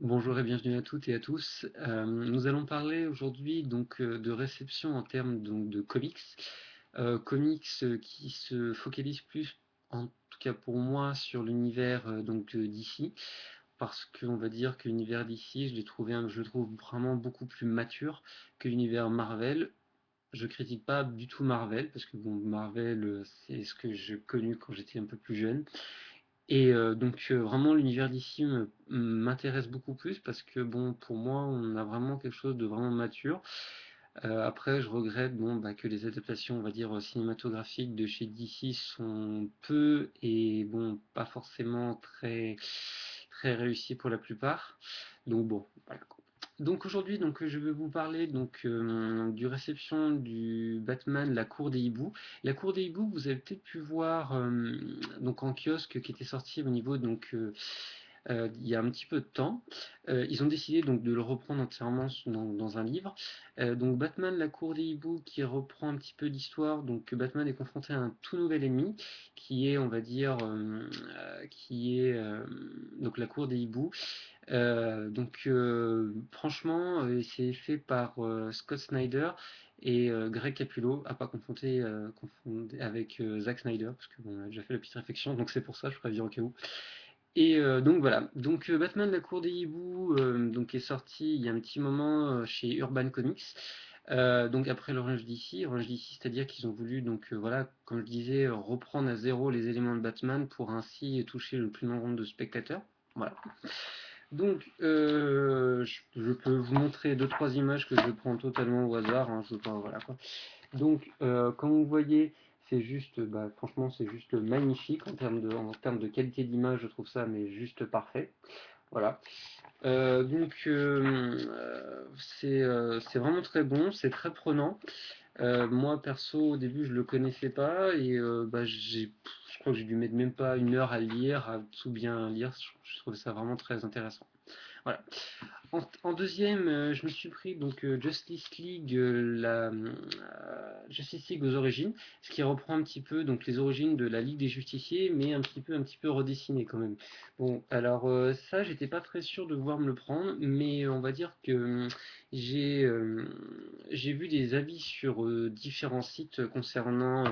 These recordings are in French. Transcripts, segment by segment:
Bonjour et bienvenue à toutes et à tous. Nous allons parler aujourd'hui de réception en termes de comics. Comics qui se focalisent plus, en tout cas pour moi, sur l'univers d'ici, parce qu'on va dire que l'univers d'ici, je le trouve vraiment beaucoup plus mature que l'univers Marvel. Je critique pas du tout Marvel, parce que bon, Marvel, c'est ce que j'ai connu quand j'étais un peu plus jeune. Vraiment l'univers d'ici m'intéresse beaucoup plus parce que bon pour moi on a vraiment quelque chose de vraiment mature. Après je regrette que les adaptations on va dire cinématographiques de chez DC sont peu et bon pas forcément très réussies pour la plupart. Donc bon voilà. Donc aujourd'hui, je vais vous parler du réception du Batman La Cour des Hiboux. La Cour des Hiboux, vous avez peut-être pu voir en kiosque qui était sorti au niveau il y a un petit peu de temps. Ils ont décidé donc de le reprendre entièrement dans un livre. Batman La Cour des Hiboux qui reprend un petit peu l'histoire. Donc Batman est confronté à un tout nouvel ennemi qui est, on va dire, qui est donc la Cour des Hiboux. Franchement, c'est fait par Scott Snyder et Greg Capullo, à pas confondre avec Zack Snyder, parce que bon, on a déjà fait la petite réflexion, donc c'est pour ça, je préviens au cas où. Voilà. Batman, la Cour des Hiboux, est sorti il y a un petit moment chez Urban Comics. Donc après Orange DC, c'est-à-dire qu'ils ont voulu voilà, comme je disais, reprendre à zéro les éléments de Batman pour ainsi toucher le plus grand nombre de spectateurs. Voilà. Je peux vous montrer deux trois images que je prends totalement au hasard, hein, je veux pas, voilà quoi. Comme vous voyez, c'est juste, franchement, c'est juste magnifique en termes de qualité d'image, je trouve ça mais juste parfait. Voilà. C'est vraiment très bon, c'est très prenant. Moi perso, au début, je le connaissais pas je crois que j'ai dû mettre même pas une heure à lire, à tout bien lire. Je trouve ça vraiment très intéressant. Voilà. En deuxième, je me suis pris Justice League aux origines, ce qui reprend un petit peu les origines de la Ligue des Justiciers, mais un petit peu redessiné quand même. Bon, alors ça, j'étais pas très sûr de vouloir me le prendre, mais on va dire que j'ai euh, j'ai vu des avis sur différents sites concernant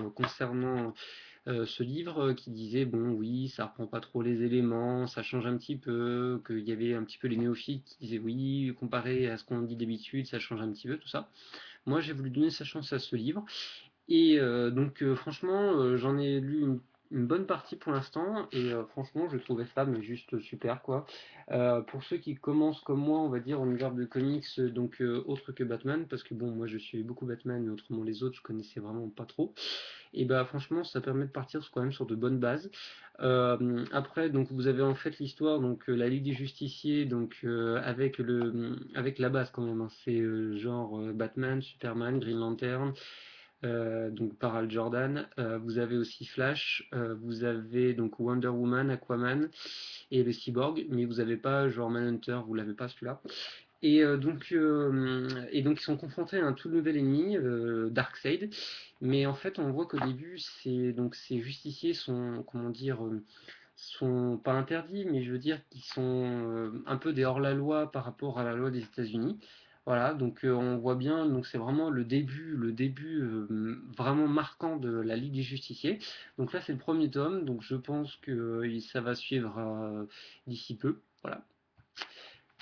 ce livre qui disait bon oui ça reprend pas trop les éléments, ça change un petit peu, qu'il y avait un petit peu les néophytes qui disaient oui comparé à ce qu'on dit d'habitude ça change un petit peu tout ça. Moi j'ai voulu donner sa chance à ce livre franchement j'en ai lu une bonne partie pour l'instant franchement je trouvais ça mais juste super quoi. Pour ceux qui commencent comme moi on va dire en univers de comics autre que Batman parce que bon moi je suis beaucoup Batman mais autrement les autres je connaissais vraiment pas trop et bah franchement ça permet de partir quand même sur de bonnes bases. Après donc vous avez en fait l'histoire la Ligue des Justiciers avec la base quand même hein. C'est Batman, Superman, Green Lantern par Hal Jordan. Vous avez aussi Flash, vous avez donc Wonder Woman, Aquaman et le Cyborg, mais vous n'avez pas genre Manhunter, vous l'avez pas celui-là. Ils sont confrontés à un tout nouvel ennemi, Darkseid. Mais en fait, on voit qu'au début, ces justiciers sont, comment dire, sont pas interdits, mais je veux dire qu'ils sont un peu des hors-la-loi par rapport à la loi des États-Unis. Voilà, on voit bien, donc c'est vraiment le début vraiment marquant de la Ligue des Justiciers. Donc là, c'est le premier tome, donc je pense que ça va suivre d'ici peu. Voilà.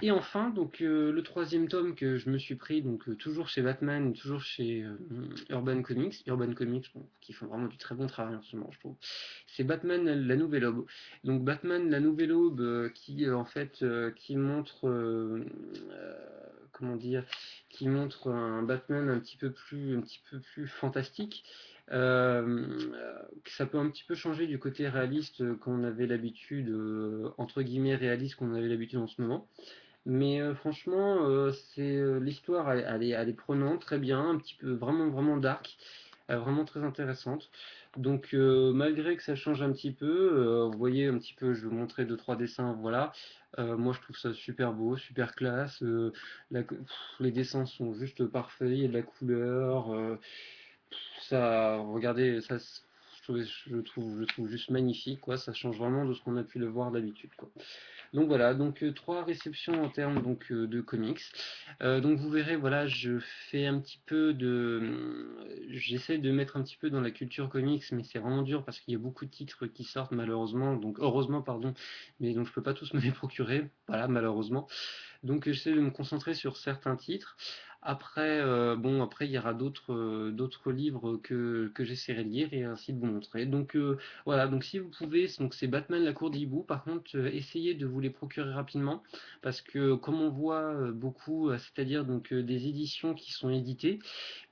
Et enfin, le troisième tome que je me suis pris, toujours chez Batman, toujours chez Urban Comics, bon, qui font vraiment du très bon travail en ce moment, je trouve. C'est Batman la Nouvelle Aube. Donc Batman la Nouvelle Aube, qui montre, comment dire, qui montre un Batman un petit peu plus fantastique. Ça peut un petit peu changer du côté réaliste qu'on avait l'habitude, entre guillemets réaliste qu'on avait l'habitude en ce moment. Mais franchement, l'histoire, elle est prenante, très bien, un petit peu vraiment vraiment dark, vraiment très intéressante. Malgré que ça change un petit peu, vous voyez un petit peu, je vais vous montrer deux trois dessins, voilà. Moi je trouve ça super beau, super classe. Les dessins sont juste parfaits, il y a de la couleur. Regardez, je trouve juste magnifique, quoi. Ça change vraiment de ce qu'on a pu le voir d'habitude, quoi. Donc voilà, donc trois réceptions en termes donc de comics. Donc vous verrez, voilà, je fais un petit peu j'essaie de mettre un petit peu dans la culture comics, mais c'est vraiment dur parce qu'il y a beaucoup de titres qui sortent malheureusement, donc heureusement pardon, mais donc je peux pas tous me les procurer, voilà malheureusement. Donc j'essaie de me concentrer sur certains titres. Après, bon, après il y aura d'autres livres que j'essaierai de lire et ainsi de vous montrer. Donc voilà, donc si vous pouvez, donc c'est Batman la cour des hiboux. Par contre, essayez de vous les procurer rapidement parce que comme on voit beaucoup, c'est-à-dire donc des éditions qui sont éditées,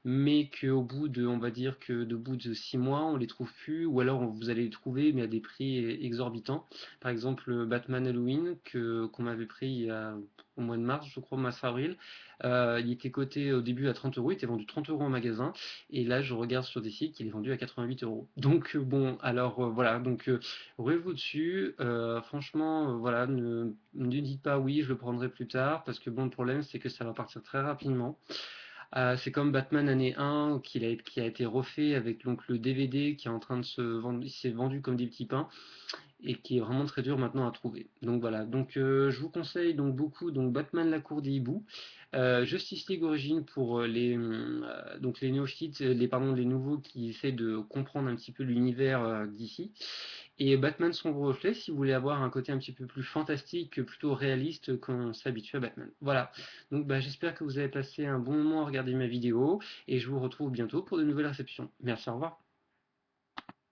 mais qu'au bout de, on va dire que de bout de 6 mois, on les trouve plus, ou alors vous allez les trouver, mais à des prix exorbitants. Par exemple, Batman Halloween, qu'on m'avait pris au mois de mars, je crois, mars-avril, il était coté au début à 30 euros, il était vendu 30 euros en magasin, et là je regarde sur des sites qu'il est vendu à 88 euros. Donc bon, alors voilà, donc ruez-vous dessus, franchement, voilà, ne dites pas oui, je le prendrai plus tard, parce que bon, le problème c'est que ça va partir très rapidement. C'est comme Batman année 1 qui a été refait avec donc le DVD qui est en train de se vendre, il s'est vendu comme des petits pains et qui est vraiment très dur maintenant à trouver. Donc voilà, donc je vous conseille donc beaucoup donc Batman la cour des hiboux, Justice League Origins pour donc les néophytes, les nouveaux qui essaient de comprendre un petit peu l'univers d'ici. Et Batman Sombre Reflet, si vous voulez avoir un côté un petit peu plus fantastique, plutôt réaliste qu'on s'habitue à Batman. Voilà. Donc bah, j'espère que vous avez passé un bon moment à regarder ma vidéo et je vous retrouve bientôt pour de nouvelles réceptions. Merci, au revoir.